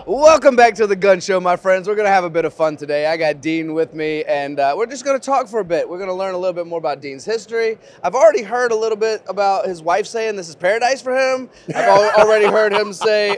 Welcome back to the Gunn Show, my friends. We're going to have a bit of fun today. I got Dean with me, and we're just going to talk for a bit. We're going to learn a little bit more about Dean's history. I've already heard a little bit about his wife saying this is paradise for him. I've already heard him say,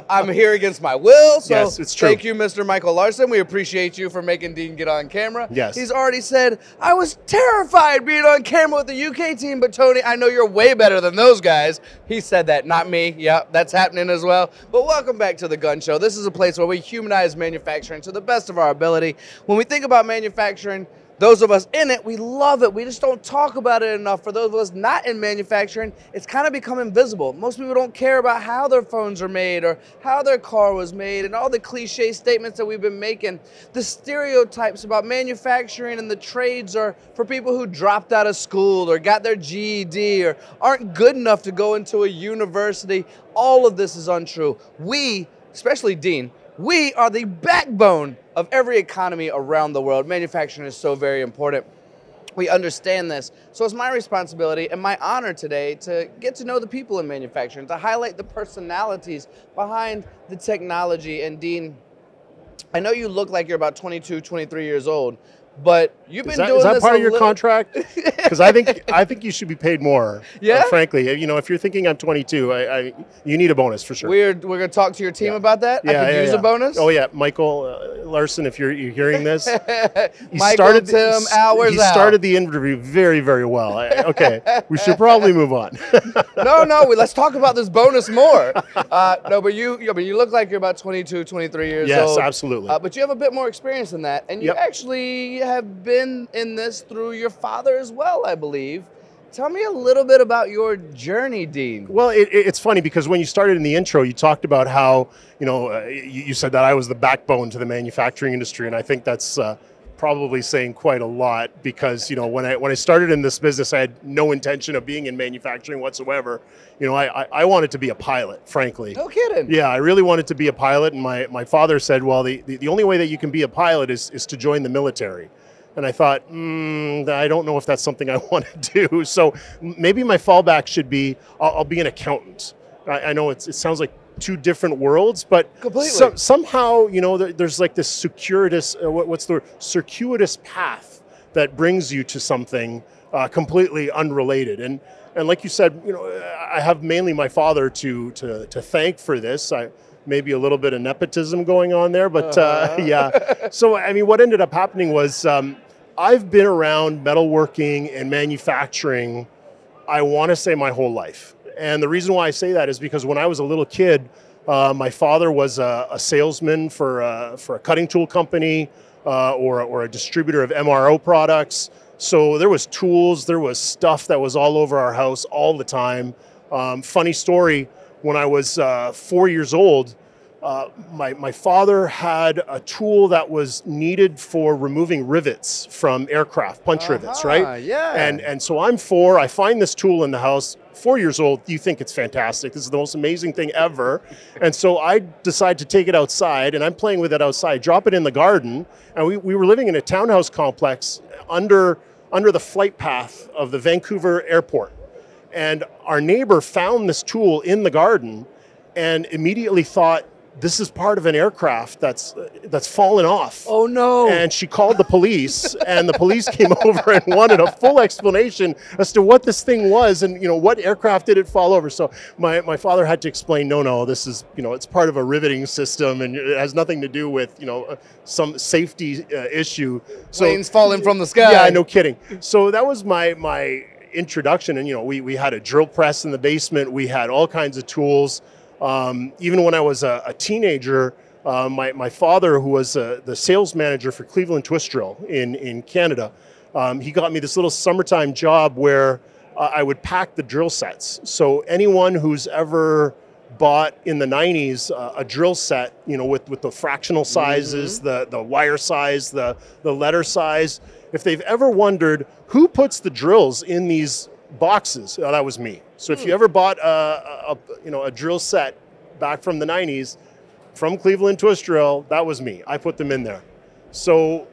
I'm here against my will. So yes, it's true. Thank you, Mr. Michael Larson. We appreciate you for making Dean get on camera. Yes. He's already said, I was terrified being on camera with the UK team, but Tony, I know you're way better than those guys. He said that, not me. Yeah, that's happening as well. But welcome back to the Gunn Show. This is a place where we humanize manufacturing to the best of our ability. When we think about manufacturing, those of us in it, we love it. We just don't talk about it enough. For those of us not in manufacturing, it's kind of become invisible. Most people don't care about how their phones are made or how their car was made and all the cliche statements that we've been making. The stereotypes about manufacturing and the trades are for people who dropped out of school or got their GED or aren't good enough to go into a university. All of this is untrue. We, especially Dean, we are the backbone of every economy around the world. Manufacturing is so very important. We understand this. So it's my responsibility and my honor today to get to know the people in manufacturing, to highlight the personalities behind the technology. And Dean, I know you look like you're about 22, 23 years old, but you've been doing this. Is that part of your contract? Because I think you should be paid more. Yeah. Frankly, you know, if you're thinking I'm 22, you need a bonus for sure. We're gonna talk to your team about that. Yeah, I could use a bonus. Oh yeah, Michael Larson, if you're hearing this, he started the interview very, very well. Okay, we should probably move on. No, let's talk about this bonus more. No, but you look like you're about 22, 23 years old. Yes, absolutely. But you have a bit more experience than that, and you actually have been in this through your father as well, I believe. Tell me a little bit about your journey, Dean. Well, it's funny because when you started in the intro, you talked about how, you know, you said that I was the backbone to the manufacturing industry, and I think that's probably saying quite a lot because, you know, when I started in this business, I had no intention of being in manufacturing whatsoever. You know, I wanted to be a pilot, frankly. No kidding. Yeah, I really wanted to be a pilot, and my father said, well, the only way that you can be a pilot is to join the military. And I thought, I don't know if that's something I want to do. So maybe my fallback should be, I'll be an accountant. I know it sounds like two different worlds, but somehow, you know, there's like this circuitous path that brings you to something completely unrelated. And like you said, you know, I have mainly my father to thank for this. Maybe a little bit of nepotism going on there, but yeah. So, I mean, what ended up happening was I've been around metalworking and manufacturing, I want to say my whole life. And the reason why I say that is because when I was a little kid, my father was a salesman for a cutting tool company or a distributor of MRO products. So there was tools, there was stuff that was all over our house all the time. Funny story, when I was 4 years old, my father had a tool that was needed for removing rivets from aircraft, punch rivets, right? Yeah. And so I'm 4, I find this tool in the house, 4 years old, you think it's fantastic. This is the most amazing thing ever. And so I decide to take it outside, and I'm playing with it outside, drop it in the garden, and we were living in a townhouse complex under the flight path of the Vancouver airport. And our neighbor found this tool in the garden and immediately thought, this is part of an aircraft that's fallen off. Oh no. And she called the police, and the police came over and wanted a full explanation as to what this thing was and, you know, what aircraft did it fall over. So my father had to explain, no, this is, you know, it's part of a riveting system and it has nothing to do with, you know, some safety issue. Planes falling from the sky. Yeah, no kidding. So that was my introduction, and, you know, we had a drill press in the basement, we had all kinds of tools. Even when I was a teenager, my father, who was the sales manager for Cleveland Twist Drill in Canada, he got me this little summertime job where I would pack the drill sets. So anyone who's ever bought in the 90s a drill set, you know, with the fractional sizes, the wire size, the letter size, if they've ever wondered who puts the drills in these boxes, that was me. So if you ever bought a drill set back from the 90s from Cleveland Twist Drill, that was me. I put them in there. So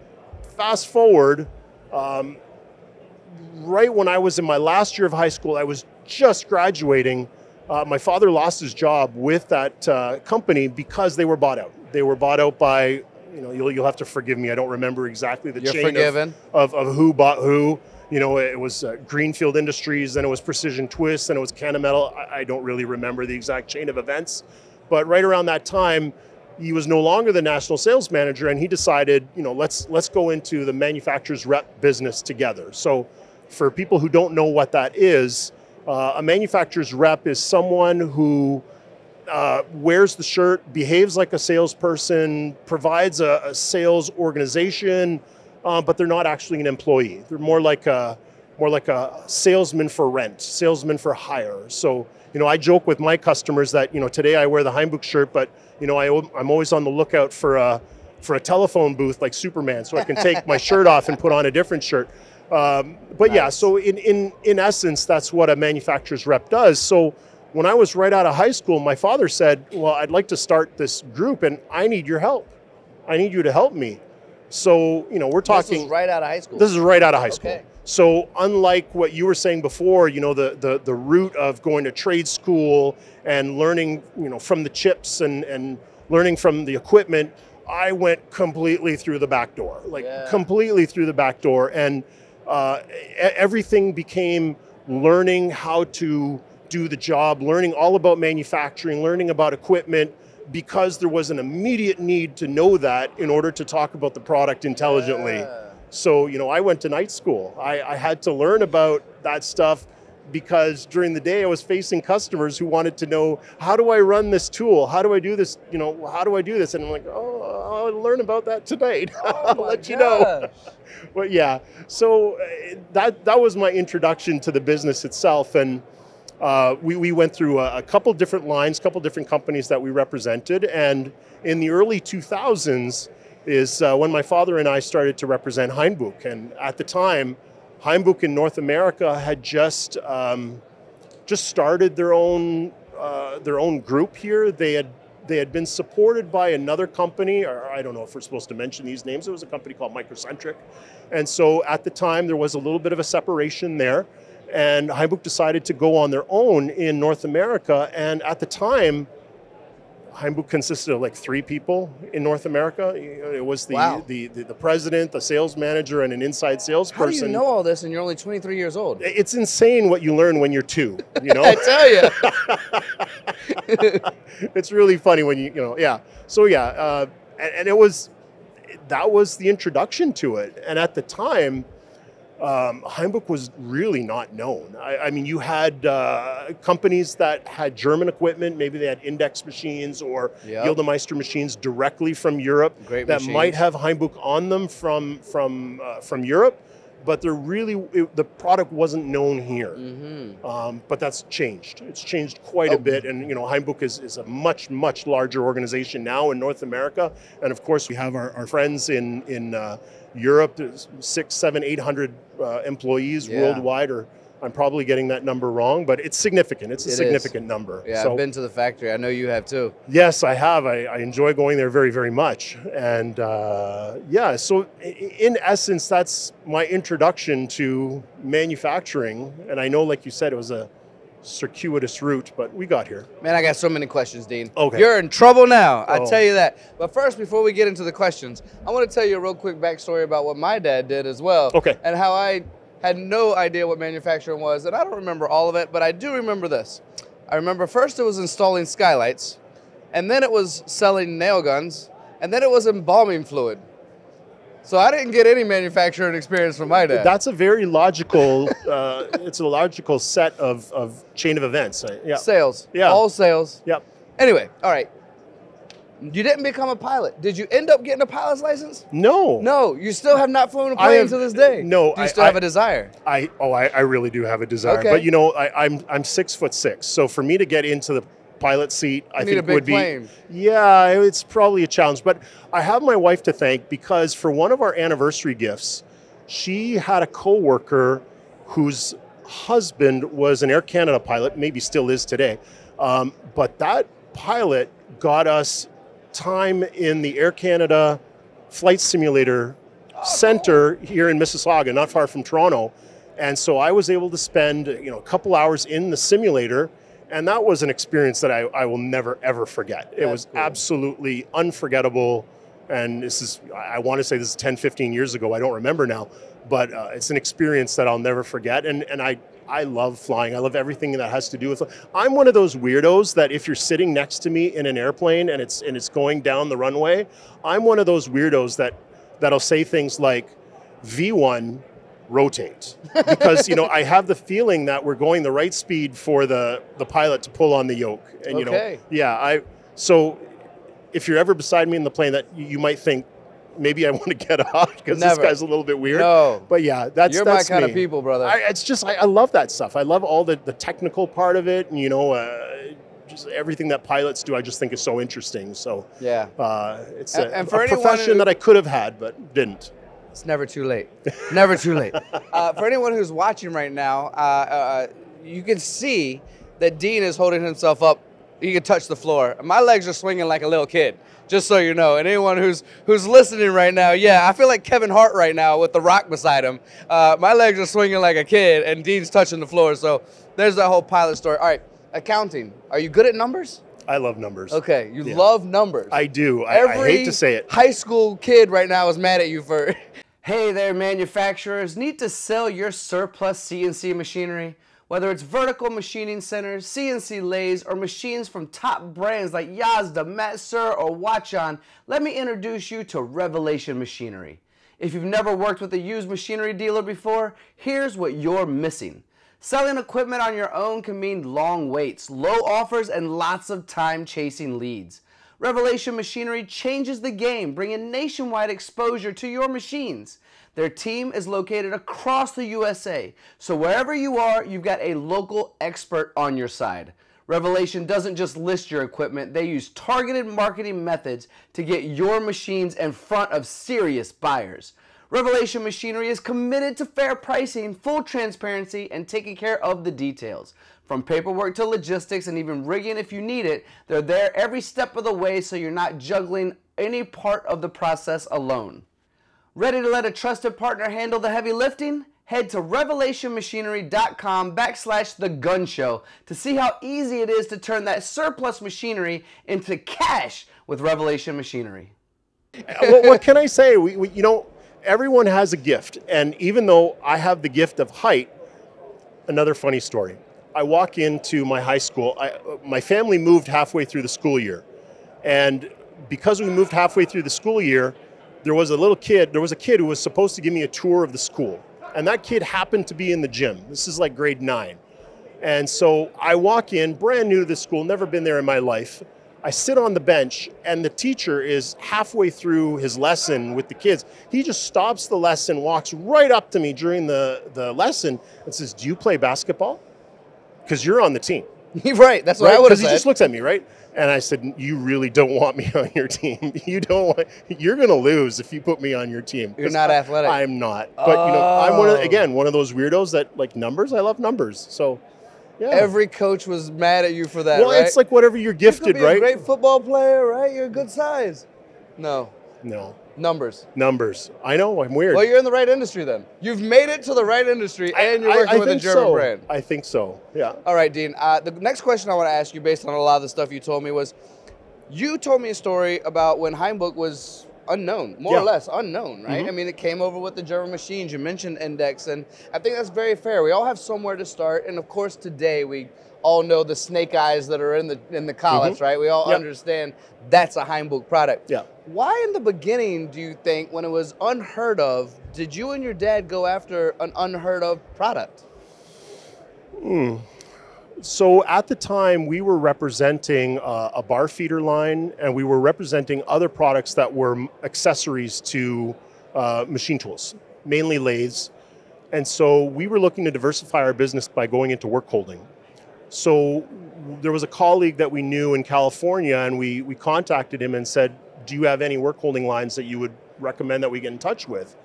fast forward, right when I was in my last year of high school, I was just graduating. My father lost his job with that company because they were bought out. They were bought out by, you'll have to forgive me, I don't remember exactly the chain of who bought who. It was Greenfield Industries, then it was Precision Twist, then it was Kennametal. I don't really remember the exact chain of events. But right around that time, he was no longer the national sales manager, and he decided, let's go into the manufacturer's rep business together. So for people who don't know what that is, a manufacturer's rep is someone who wears the shirt, behaves like a salesperson, provides a sales organization, but they're not actually an employee. They're more like a salesman for rent, salesman for hire. So, I joke with my customers that, today I wear the Heimbuch shirt, but, I'm always on the lookout for a telephone booth like Superman, so I can take my shirt off and put on a different shirt. But yeah, so in essence, that's what a manufacturer's rep does. So when I was right out of high school, my father said, well, I'd like to start this group and I need your help. I need you to help me. So, we're talking. This is right out of high school. This is right out of high school. Okay. So unlike what you were saying before, the route of going to trade school and learning, from the chips and learning from the equipment, I went completely through the back door, completely through the back door. And everything became learning how to do the job, learning all about manufacturing, learning about equipment, because there was an immediate need to know that in order to talk about the product intelligently. Yeah. So, I went to night school. I had to learn about that stuff because during the day I was facing customers who wanted to know, how do I run this tool? How do I do this? How do I do this? And I'm like, I'll learn about that tonight. I'll let you know. But yeah, so that was my introduction to the business itself. And we went through a couple different lines, couple different companies that we represented. And in the early 2000s is when my father and I started to represent Heimbuch. And at the time, Heimbuch in North America had just started their own group here. They had been supported by another company, or I don't know if we're supposed to mention these names. It was a company called Microcentric. And so at the time, there was a little bit of a separation there. And Heimbuch decided to go on their own in North America. And at the time, Heimbuch consisted of like 3 people in North America. It was the president, the sales manager, and an inside salesperson. How do you know all this and you're only 23 years old? It's insane what you learn when you're 2, I tell you. It's really funny when yeah. So yeah, and that was the introduction to it. And at the time, Heimbuch was really not known. I mean, you had companies that had German equipment, maybe they had Index machines or Gildemeister machines directly from Europe might have Heimbuch on them from Europe, but the product wasn't known here. Mm-hmm. But that's changed. It's changed quite a bit, and Heimbuch is a much, much larger organization now in North America, and of course we have our friends in Europe. There's 600, 700, 800 employees worldwide, or I'm probably getting that number wrong, but it's significant. It's a significant number. Yeah, so, I've been to the factory. I know you have too. Yes, I have. I enjoy going there very, very much. And so in essence, that's my introduction to manufacturing. And I know, like you said, it was a circuitous route, but we got here. Man, I got so many questions, Dean. Okay. You're in trouble now, I tell you that. But first, before we get into the questions, I want to tell you a real quick backstory about what my dad did as well. Okay. And how I had no idea what manufacturing was, and I don't remember all of it, but I do remember this. I remember first it was installing skylights, and then it was selling nail guns, and then it was embalming fluid. So I didn't get any manufacturing experience from my dad. That's a very logical, it's a logical set of chain of events. Yeah. Sales. Yeah. All sales. Yep. Anyway, all right. You didn't become a pilot. Did you end up getting a pilot's license? No. No, you still have not flown a plane to this day. No. Do you still have a desire? I really do have a desire. Okay. But I'm 6'6", so for me to get into the pilot seat, I think would be plane. Yeah, it's probably a challenge. But I have my wife to thank, because for one of our anniversary gifts, she had a coworker whose husband was an Air Canada pilot, maybe still is today. But that pilot got us time in the Air Canada Flight Simulator Center here in Mississauga, not far from Toronto. And so I was able to spend a couple hours in the simulator And that was an experience that I will never, ever forget. It was absolutely unforgettable. And this is, I want to say this is 10, 15 years ago. I don't remember now. But it's an experience that I'll never forget. And I love flying. I love everything that has to do with. I'm one of those weirdos that if you're sitting next to me in an airplane and it's going down the runway, I'm one of those weirdos that'll say things like, V1, rotate, because I have the feeling that we're going the right speed for the pilot to pull on the yoke. And so if you're ever beside me in the plane, that you might think, maybe I want to get off because this guy's a little bit weird. No. But yeah, that's my kind of people, brother. I love that stuff. I love all the technical part of it, and just everything that pilots do. I just think is so interesting. So yeah, it's a profession that I could have had but didn't. It's never too late. Never too late. For anyone who's watching right now, you can see that Dean is holding himself up. He can touch the floor. My legs are swinging like a little kid, just so you know. And anyone who's listening right now, yeah, I feel like Kevin Hart right now with The Rock beside him. My legs are swinging like a kid, and Dean's touching the floor. So there's that whole pilot story. All right, accounting. Are you good at numbers? I love numbers. Okay, you love numbers. I do. I hate to say it. High school kid right now is mad at you for... Hey there, manufacturers. Need to sell your surplus CNC machinery? Whether it's vertical machining centers, CNC lathes, or machines from top brands like Yazda, Matsur, or Watchon, let me introduce you to Revelation Machinery. If you've never worked with a used machinery dealer before, here's what you're missing. Selling equipment on your own can mean long waits, low offers, and lots of time chasing leads. Revelation Machinery changes the game, bringing nationwide exposure to your machines. Their team is located across the USA, so wherever you are, you've got a local expert on your side. Revelation doesn't just list your equipment, they use targeted marketing methods to get your machines in front of serious buyers. Revelation Machinery is committed to fair pricing, full transparency, and taking care of the details. From paperwork to logistics and even rigging if you need it, they're there every step of the way so you're not juggling any part of the process alone. Ready to let a trusted partner handle the heavy lifting? Head to revelationmachinery.com/The Gunn Show to see how easy it is to turn that surplus machinery into cash with Revelation Machinery. What can I say? Everyone has a gift, and even though I have the gift of height, another funny story. I walk into my high school. My family moved halfway through the school year, and because we moved halfway through the school year, there was a kid who was supposed to give me a tour of the school, and that kid happened to be in the gym. This is like grade 9, and so I walk in, brand new to the school, never been there in my life. I sit on the bench, and the teacher is halfway through his lesson with the kids. He just stops the lesson, walks right up to me during the lesson, and says, "Do you play basketball? Because you're on the team." Right, that's what I would have said. Because he just looks at me, right? And I said, "You really don't want me on your team. You're going to lose if you put me on your team." You're not athletic. I'm not. But, I'm one of those weirdos that like numbers. I love numbers. So, yeah. Every coach was mad at you for that, well, right? it's like whatever you're gifted, you could be right? a great football player, right? You're a good size. No. Numbers. I know, I'm weird. Well, you're in the right industry then. You've made it to the right industry, and you're working with a German brand. I think so, yeah. All right, Dean. The next question I want to ask you, based on a lot of the stuff you told me, was you told me a story about when Heimbuch was unknown, more or less unknown, right? Mm-hmm. I mean, it came over with the German machines. You mentioned Index, and I think that's very fair. We all have somewhere to start, and of course, today we all know the snake eyes that are in the college, right? We all understand that's a Heimbuch product. Yeah. Why in the beginning do you think, when it was unheard of, did you and your dad go after an unheard of product? So at the time, we were representing a bar feeder line, and we were representing other products that were accessories to machine tools, mainly lathes. And so we were looking to diversify our business by going into work holding. So there was a colleague that we knew in California, and we contacted him and said, "Do you have any work holding lines that you would recommend that we get in touch with?"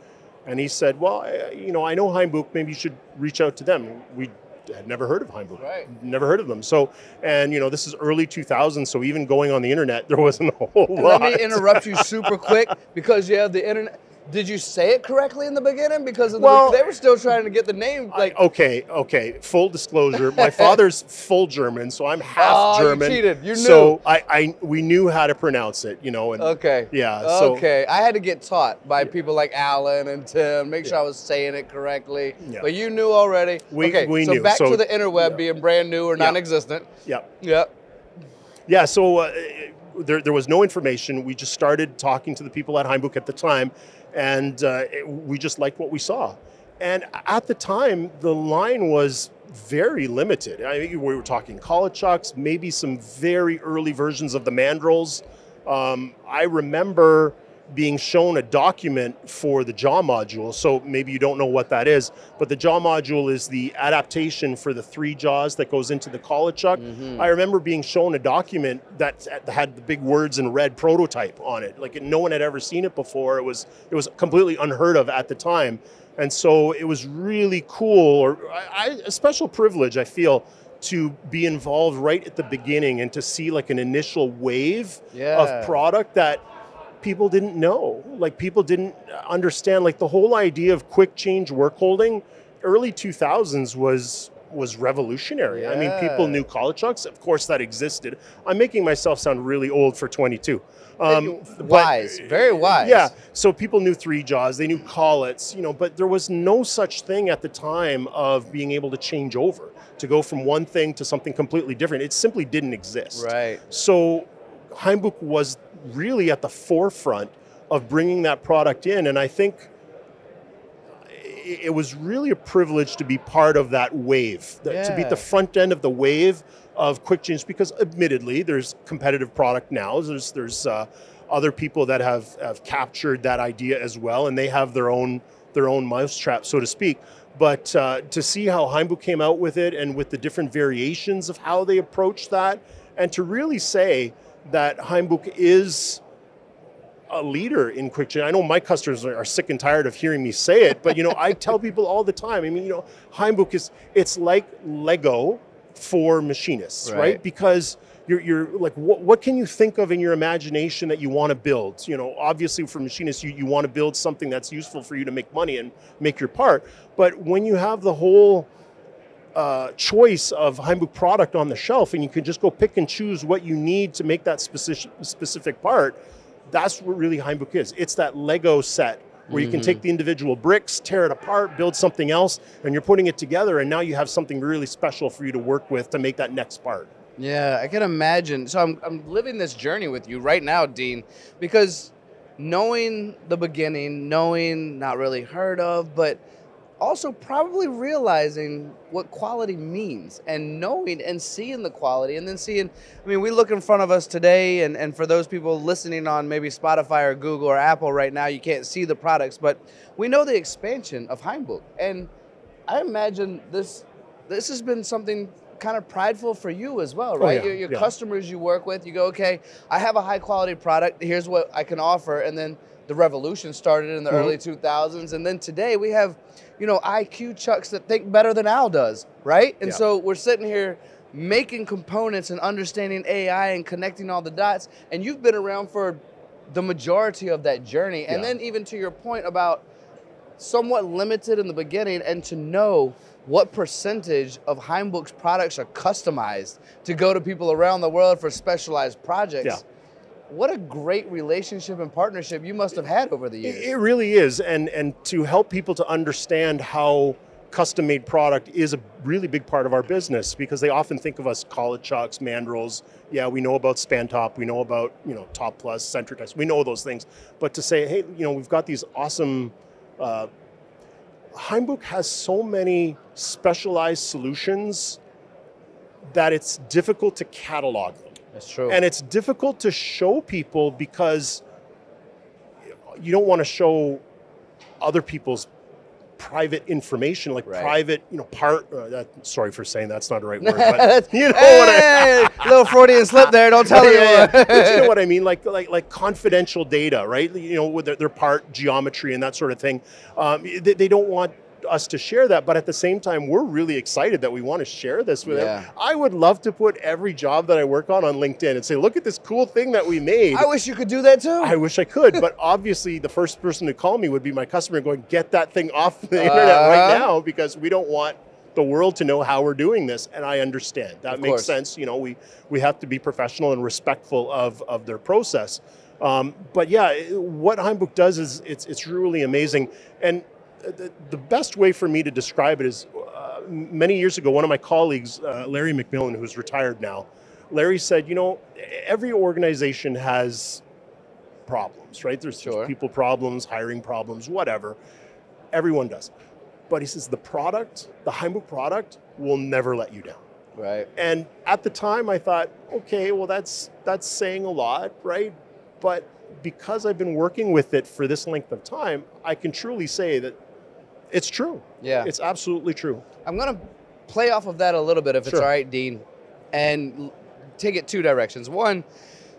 And he said, "Well, I know Heimbuch, maybe you should reach out to them." We had never heard of Heimbuch, never heard of them. So, and this is early 2000s, so even going on the internet, there wasn't a whole lot. Let me interrupt you super quick, because you have the internet. Did you say it correctly in the beginning? Because in they were still trying to get the name. Like, okay. Full disclosure: my father's full German, so I'm half German. You cheated. You knew. So we knew how to pronounce it, you know. And yeah. So, I had to get taught by people like Alan and Tim, make sure I was saying it correctly. Yeah. But you knew already. We knew. So back to the interweb being brand new or non-existent. Yeah. So there was no information. We just started talking to the people at Heimbuch at the time. And we just liked what we saw. And at the time, the line was very limited. I mean, we were talking collet chucks, maybe some very early versions of the mandrels. I remember being shown a document for the jaw module. So maybe you don't know what that is, but the jaw module is the adaptation for the 3 jaws that goes into the collet chuck. I remember being shown a document that had the big words in red prototype on it. Like no one had ever seen it before. It was completely unheard of at the time. And so it was really cool, or a special privilege, I feel, to be involved right at the beginning and to see like an initial wave of product that people didn't know. Like people didn't understand, like the whole idea of quick change work holding, early 2000s was revolutionary. I mean, people knew collet chucks. Of course that existed. I'm making myself sound really old for 22. Wise, very wise. Yeah, so people knew 3 jaws, they knew collets, you know, but there was no such thing at the time of being able to change over, to go from one thing to something completely different. It simply didn't exist. Right. So Heimbuch was really at the forefront of bringing that product in, and I think it was really a privilege to be part of that wave, to be at the front end of the wave of quick change, because admittedly there's competitive product now. There's other people that have captured that idea as well, and they have their own mousetrap, so to speak. But to see how Heimbuch came out with it and with the different variations of how they approach that, and to really say that Heimbuch is a leader in quick change. I know my customers are sick and tired of hearing me say it, but you know, I tell people all the time, I mean, you know, Heimbuch it's like Lego for machinists, right? Because you're like, what can you think of in your imagination that you want to build? You know, obviously for machinists, you want to build something that's useful for you to make money and make your part. But when you have the whole choice of Heimbuch product on the shelf, and you can just go pick and choose what you need to make that specific part, that's what really Heimbuch is. It's that Lego set where you can take the individual bricks, tear it apart, build something else, and you're putting it together, and now you have something really special for you to work with to make that next part. Yeah, I can imagine. So I'm living this journey with you right now, Dean, because knowing the beginning, knowing not really heard of, but also probably realizing what quality means and knowing and seeing the quality, and then seeing, I mean, we look in front of us today, and for those people listening on maybe Spotify or Google or Apple right now, you can't see the products, but we know the expansion of Heimbuch. And I imagine this has been something kind of prideful for you as well, right? Your customers you work with, you go, okay, I have a high quality product, here's what I can offer, and then the revolution started in the early 2000s, and then today we have, you know, IQ chucks that think better than Al does, right? And so we're sitting here making components and understanding AI and connecting all the dots, and you've been around for the majority of that journey. And then even to your point about somewhat limited in the beginning, and to know what percentage of Heimbuch's products are customized to go to people around the world for specialized projects. What a great relationship and partnership you must have had over the years. It really is, and to help people to understand how custom-made product is a really big part of our business, because they often think of us collet chucks, mandrels. Yeah, we know about span top, we know about, you know, top plus, center types, we know those things. But to say, hey, you know, we've got these awesome, Heimbuch has so many specialized solutions that it's difficult to catalog them. That's true. And it's difficult to show people because you don't want to show other people's private information, like private, you know, sorry for saying that's not the right word, but you know what I mean. Little Freudian slip there, don't tell anyone. But you know what I mean, like confidential data, right? You know, with their part geometry and that sort of thing. They don't want us to share that, but at the same time, we're really excited that we want to share this with Yeah. them. I would love to put every job that I work on LinkedIn and say, look at this cool thing that we made. I wish you could do that too. I wish I could, but obviously the first person to call me would be my customer going, get that thing off the internet right now, because we don't want the world to know how we're doing this. And I understand. That makes sense. You know, we have to be professional and respectful of their process. But yeah, what Heimbuch does is it's really amazing. And the best way for me to describe it is many years ago, one of my colleagues, Larry McMillan, who's retired now, Larry said, you know, every organization has problems, right? There's people problems, hiring problems, whatever. Everyone does. But he says the product, the Heimbuch product, will never let you down. Right. And at the time I thought, okay, well that's saying a lot, right? But because I've been working with it for this length of time, I can truly say that it's true. Yeah. It's absolutely true. I'm going to play off of that a little bit, if it's all right, Dean, and take it two directions. One,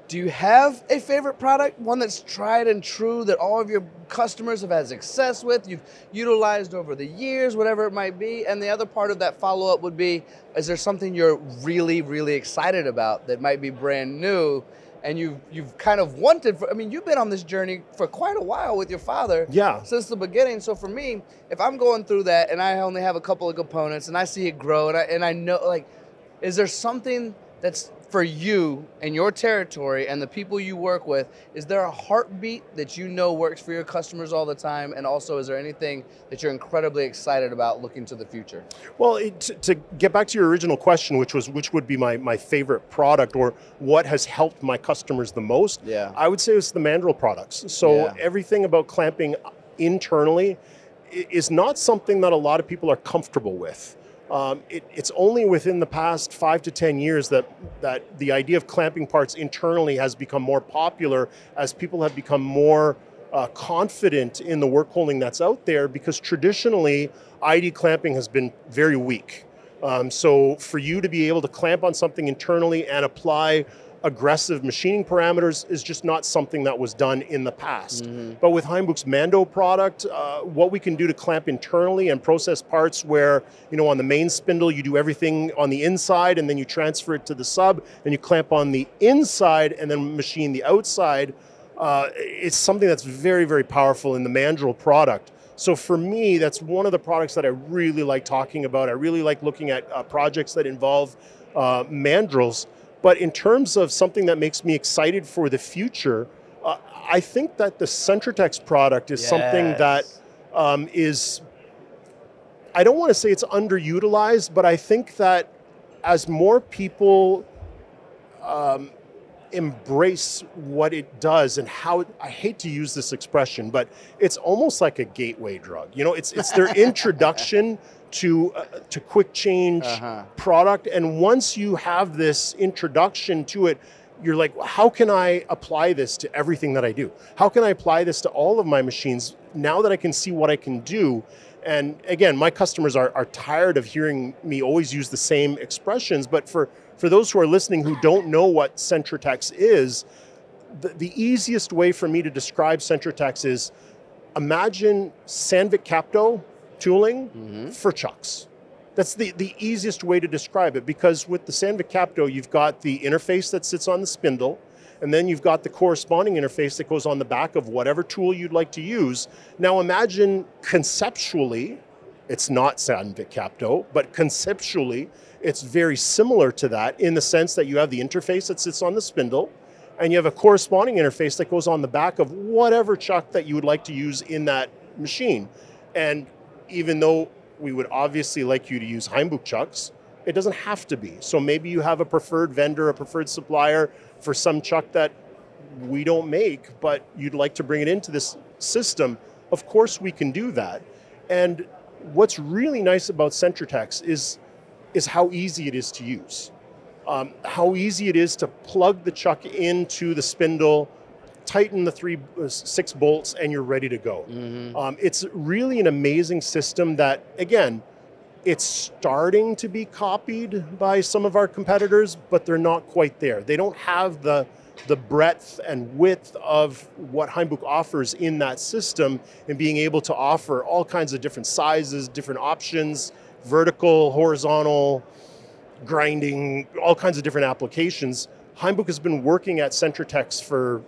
do you have a favorite product, one that's tried and true that all of your customers have had success with, you've utilized over the years, whatever it might be? And the other part of that follow-up would be, is there something you're really, really excited about that might be brand new and you've kind of wanted for, I mean, you've been on this journey for quite a while with your father since the beginning. So for me, if I'm going through that and I only have a couple of components and I see it grow and I know, like, is there something that's for you and your territory and the people you work with? Is there a heartbeat that you know works for your customers all the time? And also, is there anything that you're incredibly excited about looking to the future? Well, to get back to your original question, which would be my favorite product or what has helped my customers the most, I would say it's the mandrel products. So everything about clamping internally is not something that a lot of people are comfortable with. It's only within the past 5 to 10 years that the idea of clamping parts internally has become more popular as people have become more confident in the work holding that's out there, because traditionally ID clamping has been very weak. So for you to be able to clamp on something internally and apply aggressive machining parameters is just not something that was done in the past. But with Heimbuch's Mando product, what we can do to clamp internally and process parts where, you know, on the main spindle, you do everything on the inside and then you transfer it to the sub and you clamp on the inside and then machine the outside. It's something that's very, very powerful in the mandrel product. So for me, that's one of the products that I really like talking about. I really like looking at projects that involve mandrels. But in terms of something that makes me excited for the future, I think that the Centratex product is something that is, I don't want to say it's underutilized, but I think that as more people embrace what it does and how, I hate to use this expression, but it's almost like a gateway drug. You know, it's their introduction to quick change product. And once you have this introduction to it, you're like, how can I apply this to everything that I do? How can I apply this to all of my machines now that I can see what I can do? And again, my customers are tired of hearing me always use the same expressions, but for those who are listening who don't know what Centratex is, the easiest way for me to describe Centratex is, imagine Sandvik Capto tooling for chucks. That's the easiest way to describe it, because with the Sandvik Capto, you've got the interface that sits on the spindle, and then you've got the corresponding interface that goes on the back of whatever tool you'd like to use. Now imagine conceptually, it's not Sandvik Capto, but conceptually, it's very similar to that in the sense that you have the interface that sits on the spindle, and you have a corresponding interface that goes on the back of whatever chuck that you would like to use in that machine. And even though we would obviously like you to use Heimbuch chucks, it doesn't have to be. So maybe you have a preferred vendor, a preferred supplier for some chuck that we don't make, but you'd like to bring it into this system. Of course we can do that. And what's really nice about Centratex is how easy it is to use. How easy it is to plug the chuck into the spindle, tighten the 6 bolts, and you're ready to go. It's really an amazing system that, again, it's starting to be copied by some of our competitors, but they're not quite there. They don't have the the breadth and width of what Heimbuch offers in that system, and being able to offer all kinds of different sizes, different options, vertical, horizontal, grinding, all kinds of different applications. Heimbuch has been working at Centratex for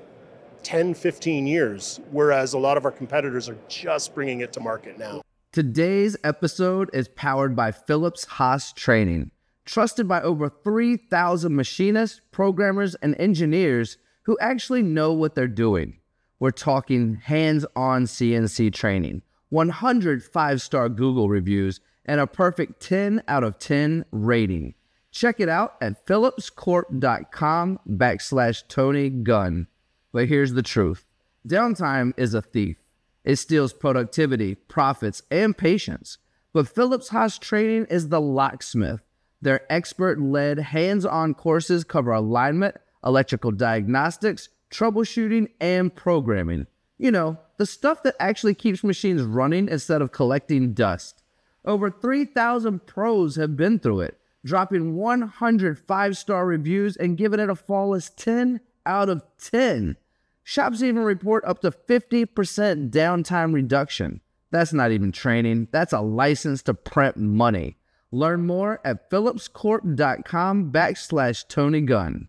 10, 15 years, whereas a lot of our competitors are just bringing it to market now. Today's episode is powered by Phillips Haas Training, trusted by over 3,000 machinists, programmers, and engineers who actually know what they're doing. We're talking hands-on CNC training, 100 5-star Google reviews, and a perfect 10 out of 10 rating. Check it out at phillipscorp.com/Tony Gunn. But here's the truth. Downtime is a thief. It steals productivity, profits, and patience. But Phillips Haas Training is the locksmith. Their expert-led, hands-on courses cover alignment, electrical diagnostics, troubleshooting, and programming. You know, the stuff that actually keeps machines running instead of collecting dust. Over 3,000 pros have been through it, dropping 100 5-star reviews and giving it a flawless 10 out of 10. Shops even report up to 50% downtime reduction. That's not even training. That's a license to print money. Learn more at phillipscorp.com/Tony Gunn.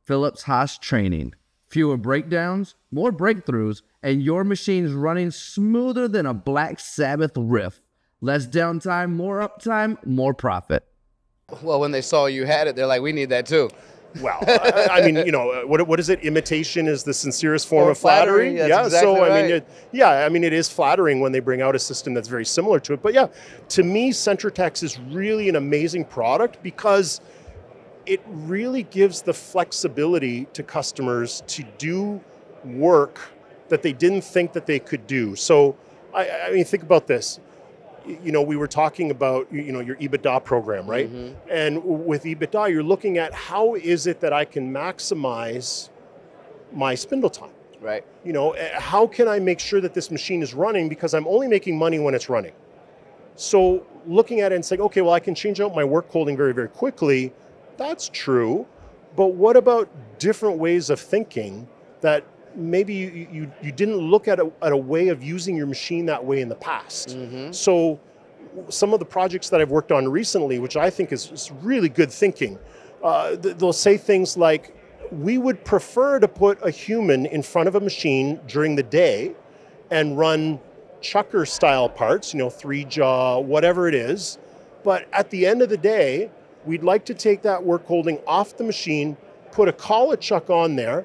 Phillips Haas Training. Fewer breakdowns, more breakthroughs, and your machine's running smoother than a Black Sabbath riff. Less downtime, more uptime, more profit. Well, when they saw you had it, they're like, we need that too. Well, I mean, you know, what is it? Imitation is the sincerest form of flattery. That's yeah. Exactly so, right. I mean, it is flattering when they bring out a system that's very similar to it. But yeah, to me, Centratex is really an amazing product because it really gives the flexibility to customers to do work that they didn't think that they could do. So, I mean, think about this. You know, we were talking about, you know, your EBITDA program, right? Mm-hmm. And with EBITDA, you're looking at how is it that I can maximize my spindle time? Right. You know, how can I make sure that this machine is running because I'm only making money when it's running? So looking at it and saying, okay, well, I can change out my work holding very, very quickly. That's true. But what about different ways of thinking that maybe you didn't look at a way of using your machine that way in the past? Mm-hmm. So some of the projects that I've worked on recently, which I think is really good thinking, they'll say things like, we would prefer to put a human in front of a machine during the day and run chucker style parts, you know, 3-jaw, whatever it is. But at the end of the day, we'd like to take that work holding off the machine, put a collet chuck on there,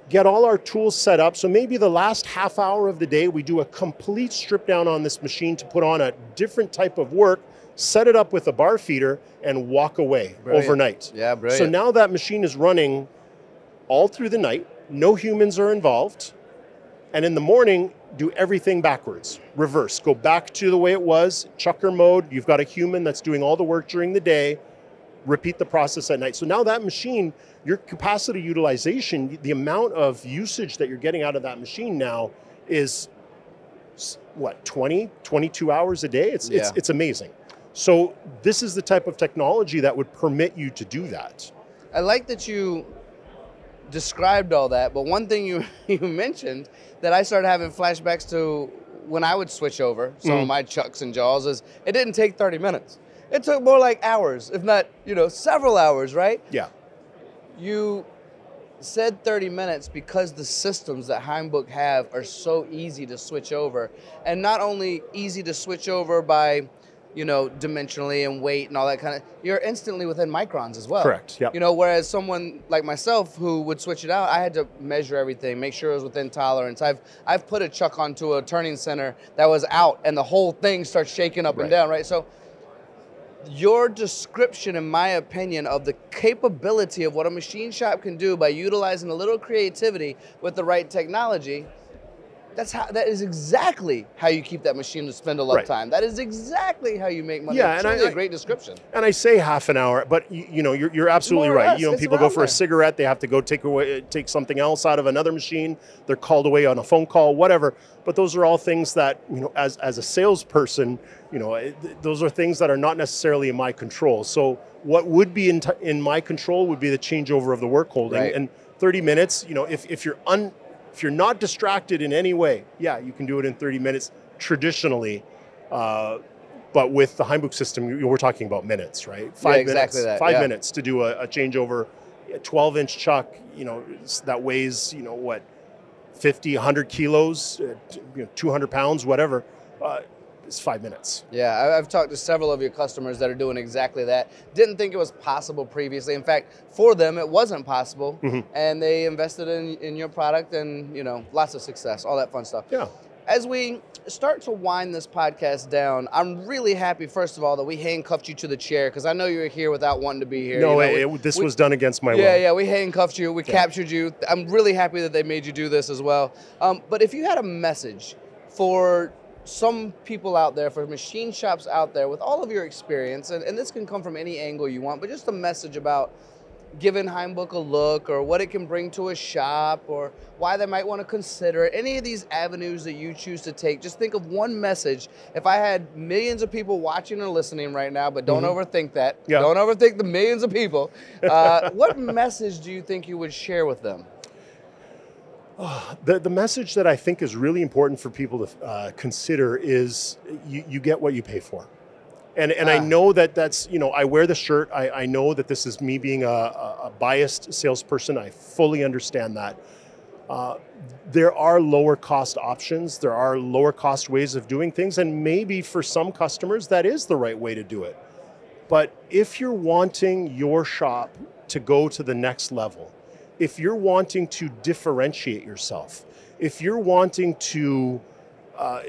get all our tools set up. So maybe the last half hour of the day, we do a complete strip down on this machine to put on a different type of work, set it up with a bar feeder, and walk away overnight. Yeah, brilliant. So now that machine is running all through the night, no humans are involved, and in the morning, do everything backwards, reverse, go back to the way it was, chucker mode, you've got a human that's doing all the work during the day, repeat the process at night. So now that machine, your capacity utilization, the amount of usage that you're getting out of that machine now is, what, 20, 22 hours a day? It's amazing. So this is the type of technology that would permit you to do that. I like that you described all that, but one thing you mentioned that I started having flashbacks to when I would switch over some of my chucks and jaws is it didn't take 30 minutes. It took more like hours, if not, you know, several hours, right? Yeah. You said 30 minutes because the systems that Heimbuch have are so easy to switch over. And not only easy to switch over by, you know, dimensionally and weight and all that kind of, you're instantly within microns as well. Correct, yep. You know, whereas someone like myself who would switch it out, I had to measure everything, make sure it was within tolerance. I've put a chuck onto a turning center that was out and the whole thing starts shaking up and down, right? So your description, in my opinion, of the capability of what a machine shop can do by utilizing a little creativity with the right technology, that is exactly how you keep that machine to spindle uptime. That is exactly how you make money. Yeah, it's really a great description. And I say half an hour, but you know, you're absolutely right. You know, people go for a cigarette, they have to go take something else out of another machine. They're called away on a phone call, whatever. But those are all things that, you know, as a salesperson, you know, those are things that are not necessarily in my control. So what would be in my control would be the changeover of the work holding. And 30 minutes, you know, if you're not distracted in any way, yeah, you can do it in 30 minutes traditionally. But with the Heimbuch system, we're talking about minutes, right? 5 exactly minutes. that. 5 minutes to do a changeover, a 12-inch chuck, you know, that weighs, you know, what, 50, 100 kilos, 200 pounds, whatever. It's 5 minutes. Yeah, I've talked to several of your customers that are doing exactly that. Didn't think it was possible previously. In fact, for them, it wasn't possible, and they invested in your product, and you know, lots of success, all that fun stuff. Yeah. As we start to wind this podcast down, I'm really happy, first of all, that we handcuffed you to the chair, because I know you were here without wanting to be here. No, you know, this was done against my will. Yeah, we handcuffed you, we captured you. I'm really happy that they made you do this as well. But if you had a message for some people out there, for machine shops out there, with all of your experience, and this can come from any angle you want, but just a message about giving Heimbuch a look, or what it can bring to a shop, or why they might want to consider it, any of these avenues that you choose to take, just think of one message. If I had millions of people watching or listening right now, but don't overthink that. Yeah. Don't overthink the millions of people. What message do you think you would share with them? The message that I think is really important for people to consider is you get what you pay for. And I know that's, you know, I wear the shirt. I know that this is me being a biased salesperson. I fully understand that. There are lower cost options. There are lower cost ways of doing things. And maybe for some customers, that is the right way to do it. But if you're wanting your shop to go to the next level, if you're wanting to differentiate yourself, if you're wanting to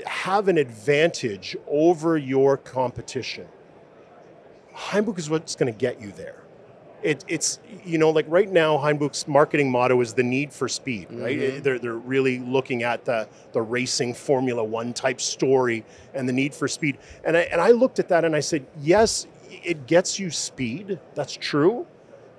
have an advantage over your competition, Heimbuch is what's going to get you there. It's, you know, like right now, Heimbuch's marketing motto is the need for speed, right? They're really looking at the racing Formula One type story and the need for speed. And I looked at that and I said, yes, it gets you speed. That's true.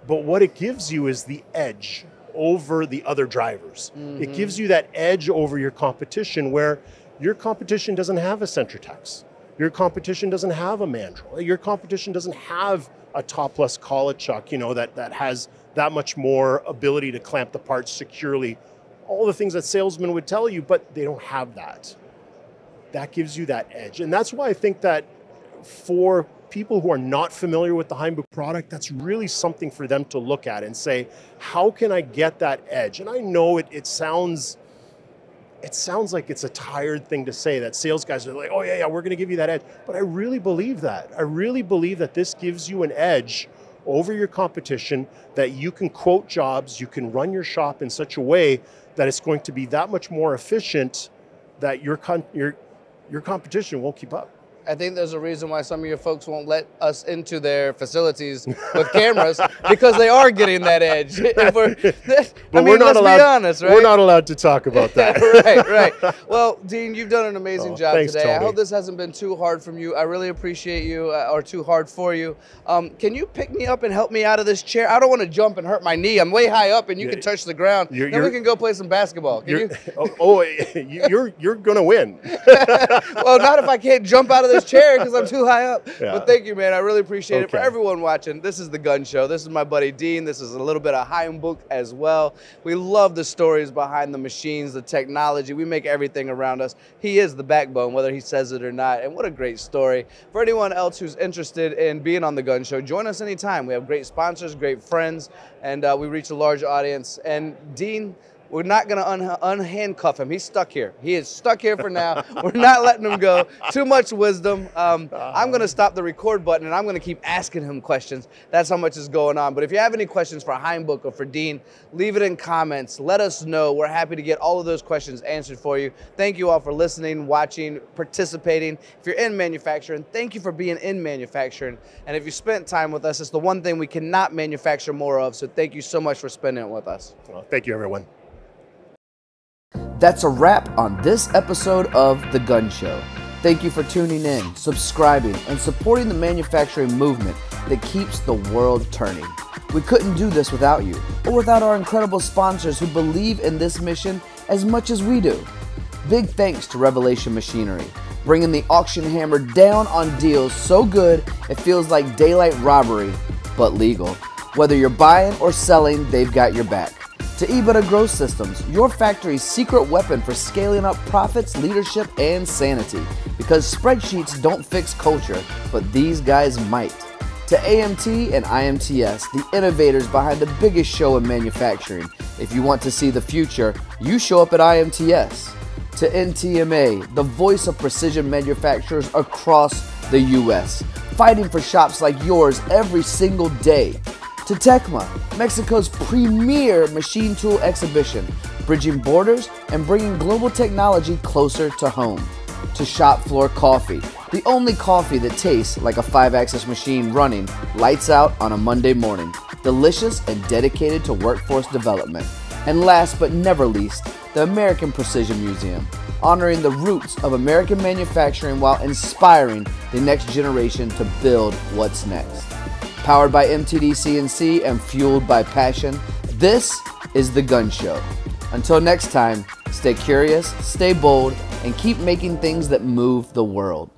But what it gives you is the edge over the other drivers. It gives you that edge over your competition, where your competition doesn't have a Centratex. Your competition doesn't have a mandrel. Your competition doesn't have a topless collet chuck, you know, that has that much more ability to clamp the parts securely. All the things that salesmen would tell you, but they don't have that. That gives you that edge. And that's why I think that for people who are not familiar with the Heimbuch product, that's really something for them to look at and say, how can I get that edge? And I know it sounds like it's a tired thing to say, that sales guys are like, oh yeah, we're going to give you that edge. But I really believe that. I really believe that this gives you an edge over your competition, that you can quote jobs, you can run your shop in such a way that it's going to be that much more efficient, that your competition won't keep up. I think there's a reason why some of your folks won't let us into their facilities with cameras, because they are getting that edge. We're not allowed, be honest, right? We're not allowed to talk about that. Right. Well, Dean, you've done an amazing job thanks, today. Tony. I hope this hasn't been too hard from you. I really appreciate you, or too hard for you. Can you pick me up and help me out of this chair? I don't want to jump and hurt my knee. I'm way high up, and you can touch the ground. Then we can go play some basketball. Can you? You're gonna win. Well, not if I can't jump out of this chair because I'm too high up. Yeah. But thank you, man. I really appreciate it. For everyone watching, this is the Gunn Show. This is my buddy Dean. This is a little bit of Heimbuch as well. We love the stories behind the machines, the technology. We make everything around us. He is the backbone, whether he says it or not. And what a great story. For anyone else who's interested in being on the Gunn Show, join us anytime. We have great sponsors, great friends, and we reach a large audience. And Dean, we're not going to unhandcuff him. He's stuck here. He is stuck here for now. We're not letting him go. Too much wisdom. I'm going to stop the record button, and I'm going to keep asking him questions. That's how much is going on. But if you have any questions for Heimbuch or for Dean, leave it in comments. Let us know. We're happy to get all of those questions answered for you. Thank you all for listening, watching, participating. If you're in manufacturing, thank you for being in manufacturing. And if you spent time with us, it's the one thing we cannot manufacture more of. So thank you so much for spending it with us. Well, thank you, everyone. That's a wrap on this episode of The Gunn Show. Thank you for tuning in, subscribing, and supporting the manufacturing movement that keeps the world turning. We couldn't do this without you, or without our incredible sponsors who believe in this mission as much as we do. Big thanks to Revelation Machinery, bringing the auction hammer down on deals so good it feels like daylight robbery, but legal. Whether you're buying or selling, they've got your back. To Ibara Growth Systems, your factory's secret weapon for scaling up profits, leadership, and sanity. Because spreadsheets don't fix culture, but these guys might. To AMT and IMTS, the innovators behind the biggest show in manufacturing. If you want to see the future, you show up at IMTS. To NTMA, the voice of precision manufacturers across the U.S., fighting for shops like yours every single day. To TECMA, Mexico's premier machine tool exhibition, bridging borders and bringing global technology closer to home. To Shop Floor Coffee, the only coffee that tastes like a 5-axis machine running lights out on a Monday morning, delicious and dedicated to workforce development. And last but never least, the American Precision Museum, honoring the roots of American manufacturing while inspiring the next generation to build what's next. Powered by MTDCNC and fueled by passion, this is The Gunn Show. Until next time, stay curious, stay bold, and keep making things that move the world.